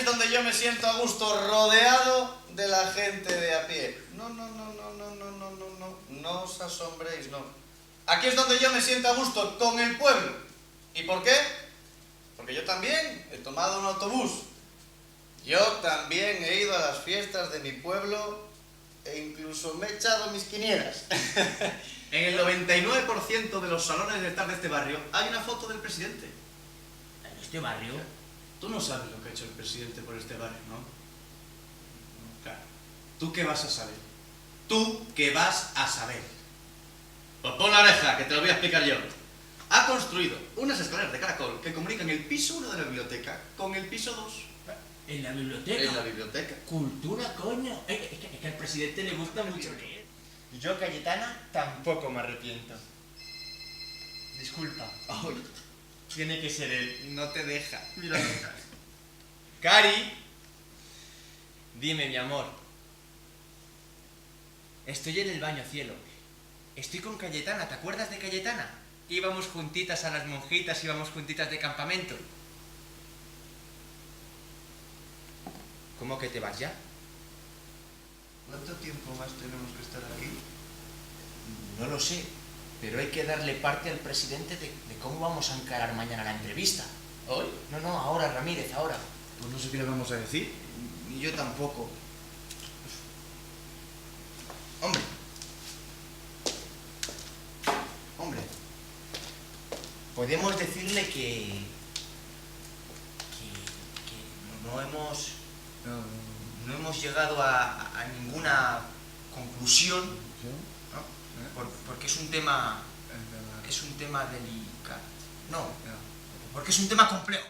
es donde yo me siento a gusto, rodeado de la gente de a pie. No os asombréis, no. Aquí es donde yo me siento a gusto, con el pueblo. ¿Y por qué? Porque yo también he tomado un autobús. Yo también he ido a las fiestas de mi pueblo e incluso me he echado mis quinielas. En el 99% de los salones de estar de este barrio hay una foto del presidente. ¿En este barrio? Tú no sabes lo que ha hecho el presidente por este barrio, ¿no? Claro. ¿Tú qué vas a saber? ¿Tú qué vas a saber? Pues pon la oreja, que te lo voy a explicar yo. Ha construido unas escaleras de caracol que comunican el piso 1 de la biblioteca con el piso 2. ¿En la biblioteca? En la biblioteca. Cultura, coño. Es que al presidente le gusta mucho leer. Y yo, Cayetana, tampoco me arrepiento. Disculpa. Ay, Tiene que ser él. no te deja. Mira. Cari. Dime, mi amor. Estoy en el baño, cielo. Estoy con Cayetana. ¿Te acuerdas de Cayetana? Que íbamos juntitas a las monjitas, íbamos juntitas de campamento. ¿Cómo que te vas ya? ¿Cuánto tiempo más tenemos que estar aquí? No lo sé, pero hay que darle parte al presidente de cómo vamos a encarar mañana la entrevista. ¿Hoy? No, ahora, Ramírez, ahora. Pues no sé qué le vamos a decir. Ni yo tampoco. Hombre. Podemos decirle que no hemos llegado a ninguna conclusión, ¿no? Porque es un tema delicado. No, porque es un tema complejo.